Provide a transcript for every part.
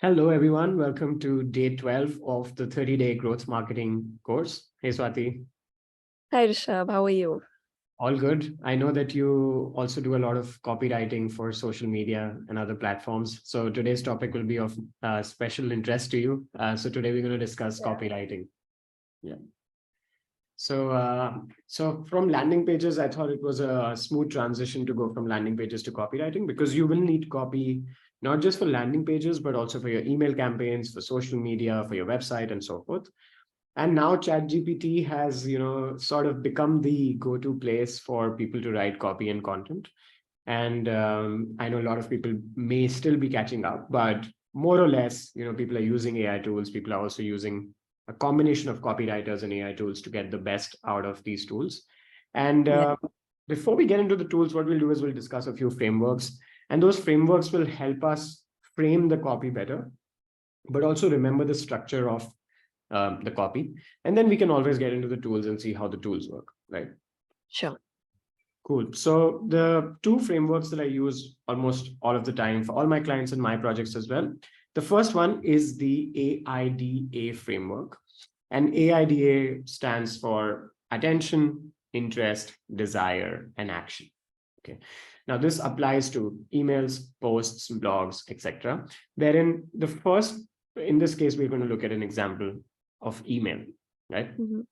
Hello, everyone. Welcome to day 12 of the 30-day growth marketing course. Hey, Swati. Hi, Rishabh. How are you? All good. I know that you also do a lot of copywriting for social media and other platforms. So today's topic will be of special interest to you. So today we're going to discuss copywriting. Yeah. So from landing pages, I thought it was a smooth transition to go from landing pages to copywriting, because you will need copy not just for landing pages, but also for your email campaigns, for social media, for your website, and so forth. And now Chat GPT has, sort of become the go-to place for people to write copy and content. And I know a lot of people may still be catching up, but more or less, people are using AI tools. People are also using a combination of copywriters and AI tools to get the best out of these tools. And before we get into the tools, what we'll do is we'll discuss a few frameworks, and those frameworks will help us frame the copy better, but also remember the structure of the copy. And then we can always get into the tools and see how the tools work, right? Sure. Cool. So the two frameworks that I use almost all of the time for all my clients and my projects as well. The first one is the AIDA framework. And AIDA stands for attention, interest, desire, and action. Okay. Now this applies to emails, posts, blogs, etc. Wherein the first, in this case, we're going to look at an example of email, right? Mm-hmm.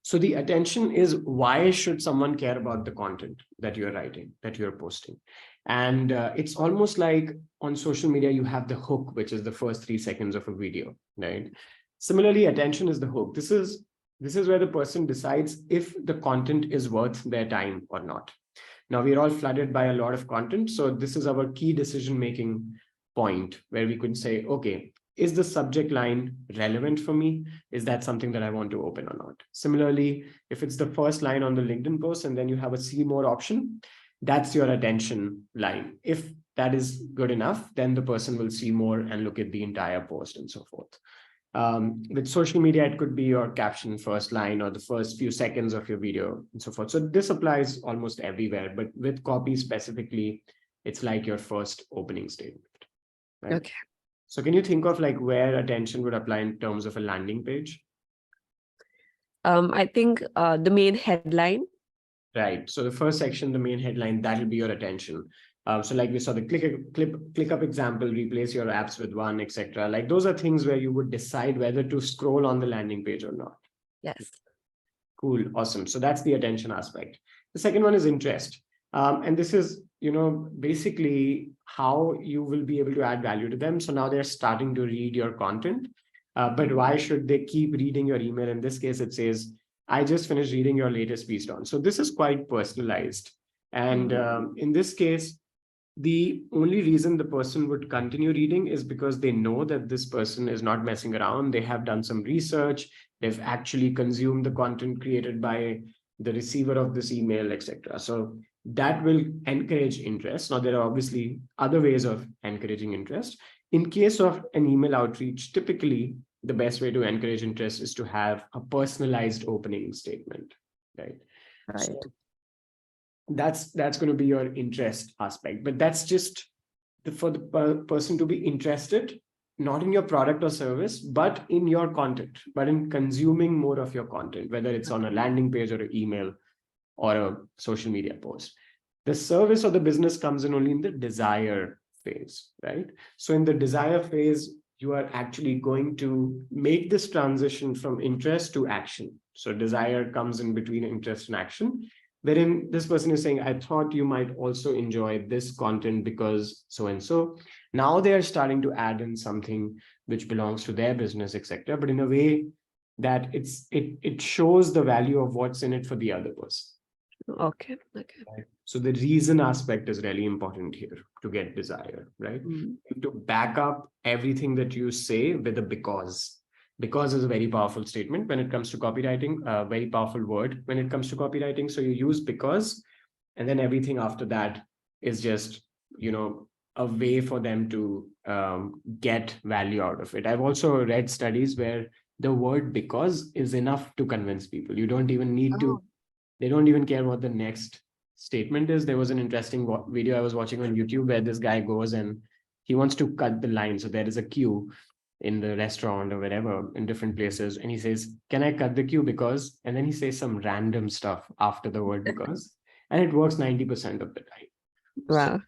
So the attention is, why should someone care about the content that you're writing, that you're posting? And it's almost like on social media, you have the hook, which is the first 3 seconds of a video, right? Similarly, attention is the hook. This is where the person decides if the content is worth their time or not. Now, we're all flooded by a lot of content. So this is our key decision-making point where we could say, okay, is the subject line relevant for me? Is that something that I want to open or not? Similarly, if it's the first line on the LinkedIn post and then you have a see more option, that's your attention line. If that is good enough, then the person will see more and look at the entire post and so forth. With social media, it could be your caption first line or the first few seconds of your video and so forth. So this applies almost everywhere, but with copy specifically, it's like your first opening statement. Right? Okay. So can you think of like where attention would apply in terms of a landing page? I think the main headline. Right. So the first section, the main headline, that'll be your attention. So like we saw the click up example, replace your apps with one, etc. Like those are things where you would decide whether to scroll on the landing page or not. Yes. Cool. Awesome. So that's the attention aspect. The second one is interest. And this is, basically how you will be able to add value to them. So now they're starting to read your content. But why should they keep reading your email? In this case, it says, I just finished reading your latest piece on. So this is quite personalized. And in this case, the only reason the person would continue reading is because they know that this person is not messing around. They have done some research. They've actually consumed the content created by the receiver of this email, etc. So that will encourage interest. Now, there are obviously other ways of encouraging interest. In case of an email outreach, typically the best way to encourage interest is to have a personalized opening statement, right? Right. So that's going to be your interest aspect, but that's just for the person to be interested, not in your product or service, but in your content, but in consuming more of your content, whether it's on a landing page or an email or a social media post. The service or the business comes in only in the desire phase, right? So in the desire phase, you are actually going to make this transition from interest to action. So desire comes in between interest and action, wherein this person is saying, I thought you might also enjoy this content because so and so. Now they are starting to add in something which belongs to their business, etc., but in a way that it shows the value of what's in it for the other person. Okay. Okay. Right? So the reason aspect is really important here to get desire, right? To back up everything that you say with a because. Because is a very powerful statement when it comes to copywriting, a very powerful word when it comes to copywriting. So you use because, and then everything after that is just, a way for them to get value out of it. I've also read studies where the word because is enough to convince people. You don't even need to, they don't even care what the next statement is. There was an interesting video I was watching on YouTube where this guy goes and he wants to cut the line. So there is a queue in the restaurant or wherever, in different places, and he says, can I cut the queue because, and then he says some random stuff after the word because, and it works 90% of the time. So,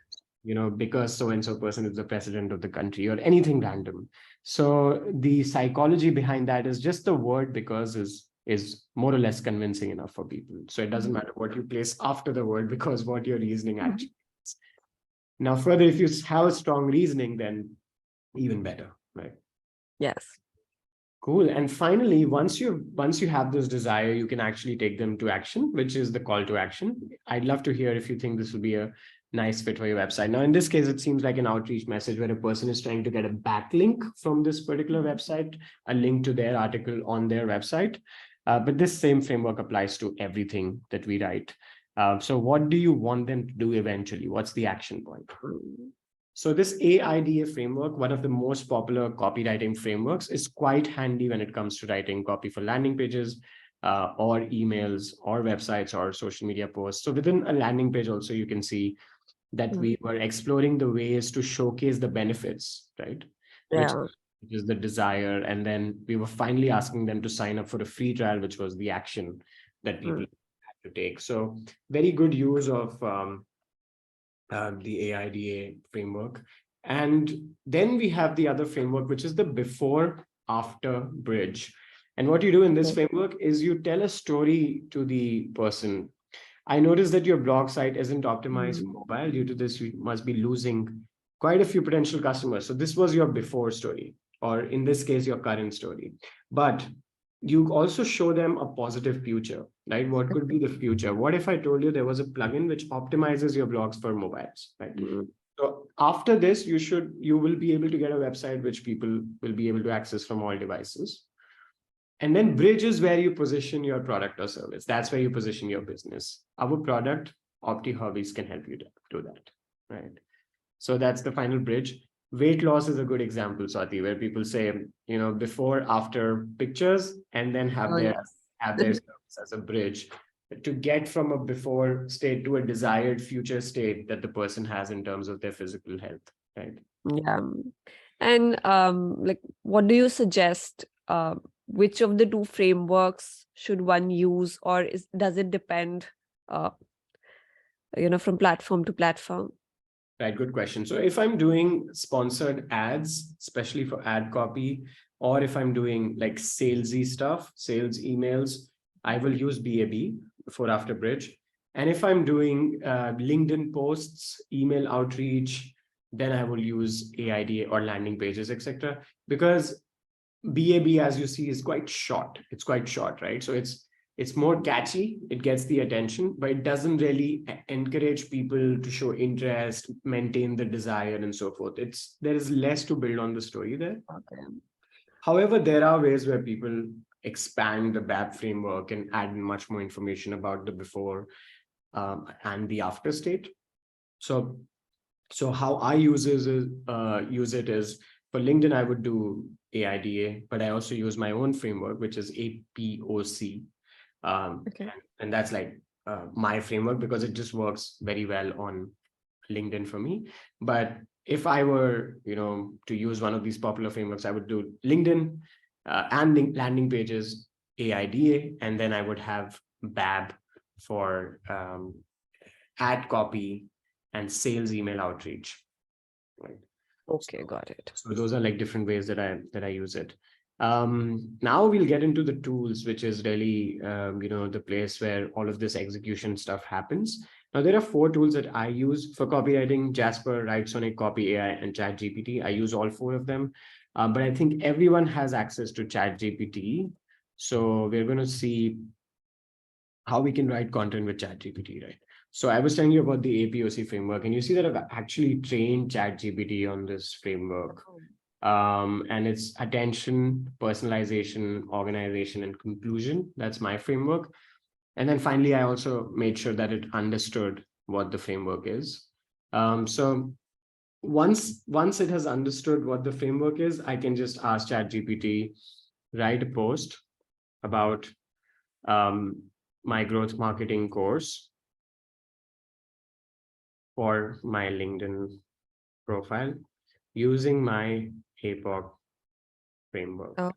Wow. because so-and-so person is the president of the country or anything random. So the psychology behind that is just the word because is more or less convincing enough for people. So it doesn't matter what you place after the word because what your reasoning actually is. Now, further, if you have a strong reasoning, then even better, right? Yes. Cool. And finally, once you have this desire, you can actually take them to action, which is the call to action. I'd love to hear if you think this will be a nice fit for your website. Now, in this case, it seems like an outreach message where a person is trying to get a backlink from this particular website, a link to their article on their website. But this same framework applies to everything that we write. So what do you want them to do eventually? What's the action point? So this AIDA framework, one of the most popular copywriting frameworks, is quite handy when it comes to writing copy for landing pages or emails or websites or social media posts. So within a landing page also, you can see that we were exploring the ways to showcase the benefits, right? Which is the desire. And then we were finally asking them to sign up for a free trial, which was the action that people had to take. So very good use of the AIDA framework. And then we have the other framework, which is the before after bridge. And what you do in this framework is you tell a story to the person. I noticed that your blog site isn't optimized for mobile. Due to this, you must be losing quite a few potential customers. So this was your before story, or in this case, your current story. But you also show them a positive future, right? What could be the future? What if I told you there was a plugin which optimizes your blogs for mobiles, right? So after this, you will be able to get a website which people will be able to access from all devices. And then bridge is where you position your product or service. That's where you position your business. Our product, Opti Hobbies, can help you do that, right? So that's the final bridge. Weight loss is a good example, Swati, where people say, before, after pictures, and then have their service as a bridge to get from a before state to a desired future state that the person has in terms of their physical health, right? Yeah. And like, what do you suggest? Which of the two frameworks should one use, or does it depend, from platform to platform? Right, good question. So if I'm doing sponsored ads, especially for ad copy, or if I'm doing like salesy stuff, sales emails, I will use BAB, before after bridge. And if I'm doing LinkedIn posts, email outreach, then I will use AIDA or landing pages, etc. Because BAB, as you see, is quite short. It's quite short, right? So it's more catchy, it gets the attention, but it doesn't really encourage people to show interest, maintain the desire, and so forth. There is less to build on the story there. However, there are ways where people expand the BAB framework and add much more information about the before and the after state. So how I use it is, for LinkedIn, I would do AIDA, but I also use my own framework, which is APOC. And that's like my framework because it just works very well on LinkedIn for me. But if I were, to use one of these popular frameworks, I would do LinkedIn and landing pages, AIDA, and then I would have BAB for ad copy and sales email outreach. Right. Okay, got it. So those are like different ways that I use it. Now we'll get into the tools, which is really, the place where all of this execution stuff happens. Now, there are 4 tools that I use for copywriting: Jasper, Writesonic, Copy.ai, and Chat GPT. I use all 4 of them, but I think everyone has access to Chat GPT. So we're going to see how we can write content with Chat GPT, right? So I was telling you about the APOC framework, and you see that I've actually trained Chat GPT on this framework. And it's attention, personalization, organization, and conclusion. That's my framework. And then finally, I also made sure that it understood what the framework is. So once it has understood what the framework is, I can just ask ChatGPT, write a post about my growth marketing course for my LinkedIn profile. using my APOC framework. Oh.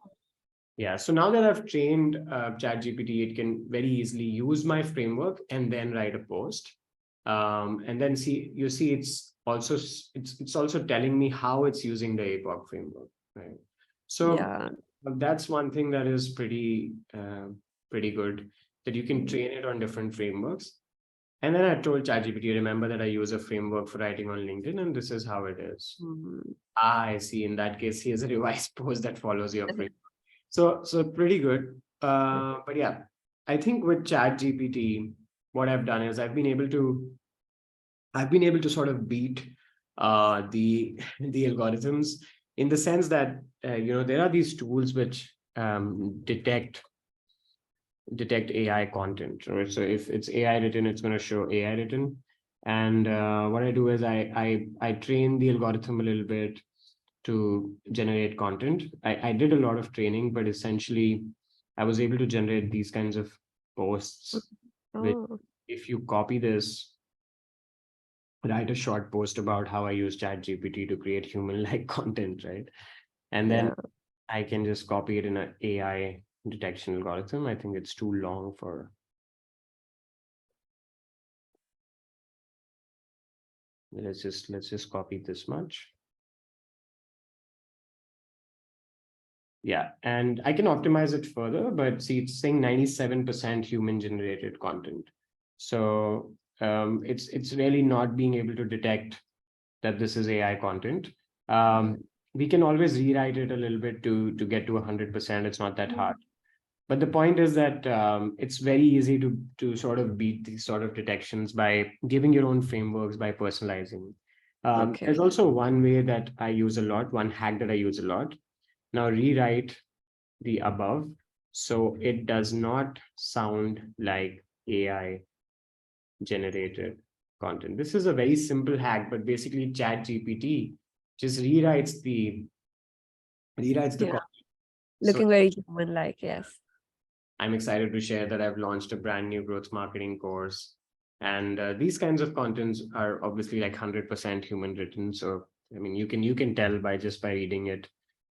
Yeah, so now that I've trained Chat GPT, it can very easily use my framework and then write a post. And then you see it's also telling me how it's using the APOC framework, right? So Yeah. that's one thing that is pretty good, that you can train it on different frameworks. And then I told ChatGPT, remember that I use a framework for writing on LinkedIn, and this is how it is. Mhm. I see. In that case, here's a revised post that follows your framework. So pretty good. But yeah, I think with ChatGPT, what I've done is I've been able to sort of beat the the algorithms, in the sense that there are these tools which detect AI content, right? So if it's AI written, it's going to show AI written. And what I do is I train the algorithm a little bit to generate content. I did a lot of training, but essentially I was able to generate these kinds of posts, which, Oh. if you copy this, write a short post about how I use Chat GPT to create human-like content, right? And then Yeah. I can just copy it in an AI detection algorithm. I think it's too long for. Let's just copy this much. Yeah, and I can optimize it further, but see, it's saying 97% human generated content. So it's really not being able to detect that this is AI content. We can always rewrite it a little bit to get to 100%. It's not that hard. But the point is that it's very easy to sort of beat these sort of detections by giving your own frameworks, by personalizing. Okay. There's also one way that I use a lot, one hack that I use a lot. Now rewrite the above so it does not sound like AI generated content. This is a very simple hack, but basically Chat GPT just rewrites the Yeah. content. So Looking very human-like, yes. I'm excited to share that I've launched a brand new growth marketing course. And these kinds of contents are obviously like 100% human written. So, I mean, you can tell by reading it.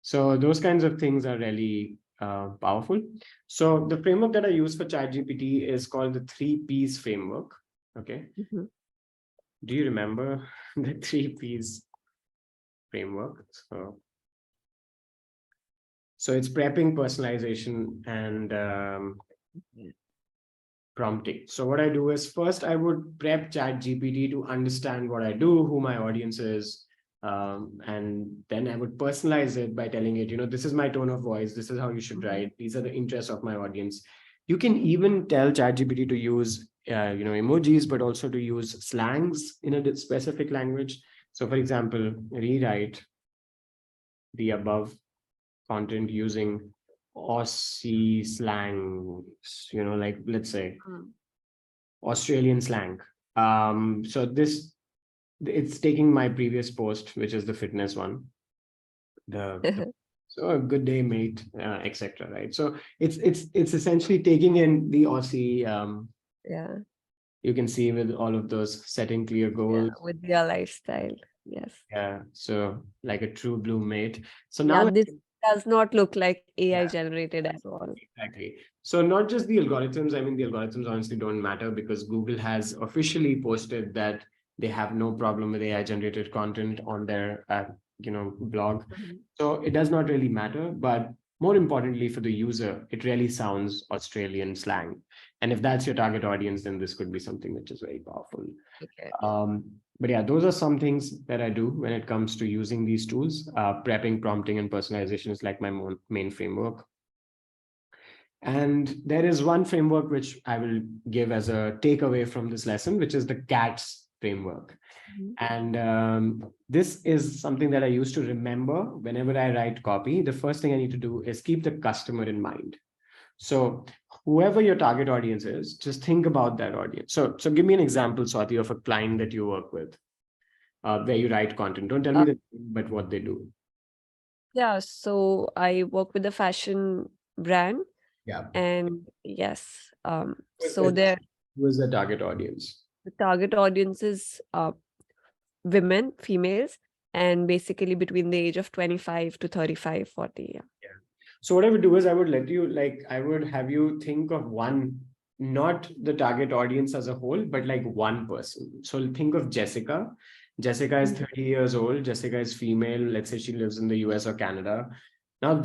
So those kinds of things are really powerful. So the framework that I use for ChatGPT is called the 3Ps framework. Okay. Mhm. Do you remember the 3Ps framework? So it's prepping, personalization, and prompting. So what I do is, first I would prep Chat GPT to understand what I do, who my audience is, and then I would personalize it by telling it, this is my tone of voice, this is how you should write, these are the interests of my audience. You can even tell Chat GPT to use emojis, but also to use slangs in a specific language. So for example, rewrite the above content using Aussie slang, like, let's say Australian slang. So it's taking my previous post, which is the fitness one. So a good day, mate, etc. Right. So it's essentially taking in the Aussie. Yeah. You can see with all of those setting clear Yeah. goals. With your lifestyle. Yes. Yeah. So like a true blue mate. So Yeah, now this does not look like AI yeah, generated at all. exactly. So not just the algorithms. I mean, the algorithms honestly don't matter, because Google has officially posted that they have no problem with AI generated content on their blog. So it does not really matter. But more importantly for the user, it really sounds Australian slang. And if that's your target audience, then this could be something which is very powerful. Okay. But yeah, those are some things that I do when it comes to using these tools. Prepping, prompting, and personalization is like my main framework. And there is one framework which I will give as a takeaway from this lesson, which is the CATS framework. And this is something that I used to remember whenever I write copy. The first thing I need to do is keep the customer in mind. So whoever your target audience is, just think about that audience. So give me an example, Swati, of a client that you work with, where you write content. Don't tell me that, but what they do. Yeah, so I work with a fashion brand, Yeah. and yes, so Who the is the target audience? target audience is women, females, and basically between the age of 25 to 35, 40. Yeah. So what I would do is I would have you think of one, not the target audience as a whole, but like one person. So think of Jessica. Jessica is 30 years old. Jessica is female. Let's say she lives in the US or Canada. Now,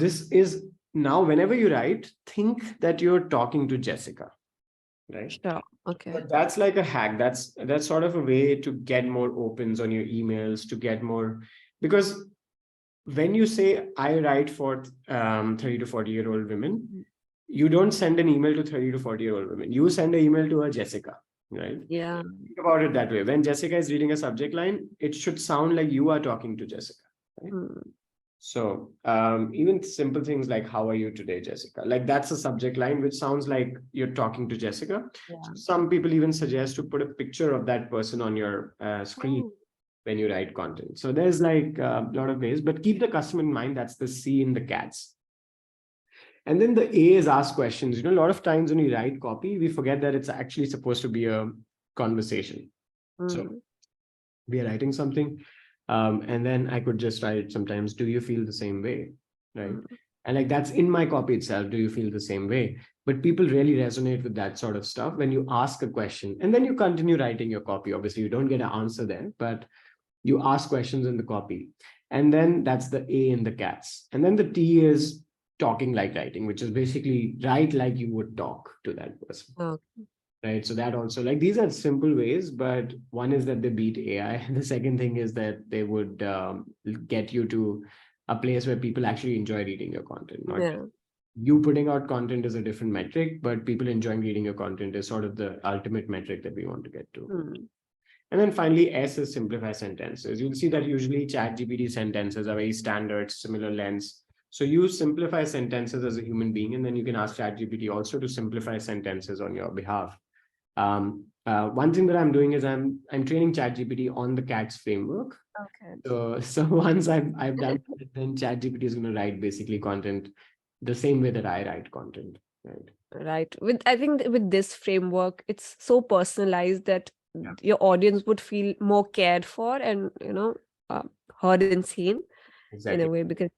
whenever you write, think that you're talking to Jessica, right? Sure. Okay. But that's like a hack. That's sort of a way to get more opens on your emails, to get more, because when you say I write for 30 to 40-year-old women, you don't send an email to 30 to 40-year-old women. You send an email to a Jessica, right? Yeah. Think about it that way. When Jessica is reading a subject line, it should sound like you are talking to Jessica, right? So even simple things like, how are you today, Jessica? Like that's a subject line, which sounds like you're talking to Jessica. Yeah. Some people even suggest to put a picture of that person on your screen when you write content. So there's like a lot of ways, but keep the customer in mind. That's the C in the cats. And then the A is ask questions. A lot of times when we write copy, we forget that it's actually supposed to be a conversation. So we are writing something, and then I could just write sometimes, do you feel the same way, right? And like that's in my copy itself, do you feel the same way? But people really resonate with that sort of stuff when you ask a question and then you continue writing your copy. Obviously, you don't get an answer there, but you ask questions in the copy. And then that's the A in the cats. And then the T is talking like writing, which is basically write like you would talk to that person. Right. So that also, like, these are simple ways, but one is that they beat AI. The second thing is that they would get you to a place where people actually enjoy reading your content. You putting out content is a different metric, but people enjoying reading your content is sort of the ultimate metric that we want to get to. And then finally, S is simplify sentences. You'll see that usually Chat GPT sentences are very standard, similar lengths. So you simplify sentences as a human being, and then you can ask Chat GPT also to simplify sentences on your behalf. One thing that I'm doing is I'm training Chat GPT on the CATS framework. So once I've done it, then Chat GPT is going to write basically content the same way that I write content. Right. I think with this framework, it's so personalized that your audience would feel more cared for and heard and seen in a way, because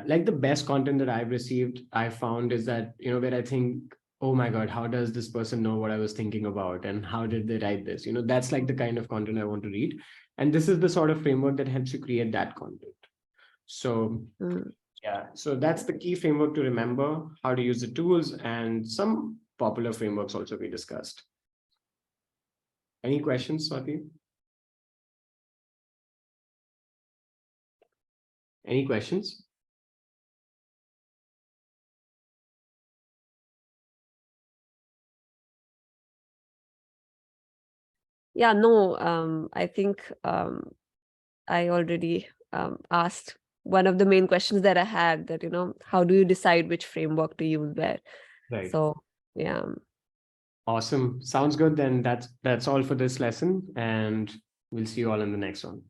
like the best content that I've received, I found, is that where I think, oh my God, how does this person know what I was thinking about and how did they write this? That's like the kind of content I want to read, and this is the sort of framework that helps you create that content. So so that's the key framework to remember, how to use the tools, and some popular frameworks also we discussed. Any questions, Swati? Any questions? Yeah, no, I think I already asked one of the main questions that I had, that, how do you decide which framework to use where? Right. So, yeah. Awesome. Sounds good. Then that's all for this lesson, and we'll see you all in the next one.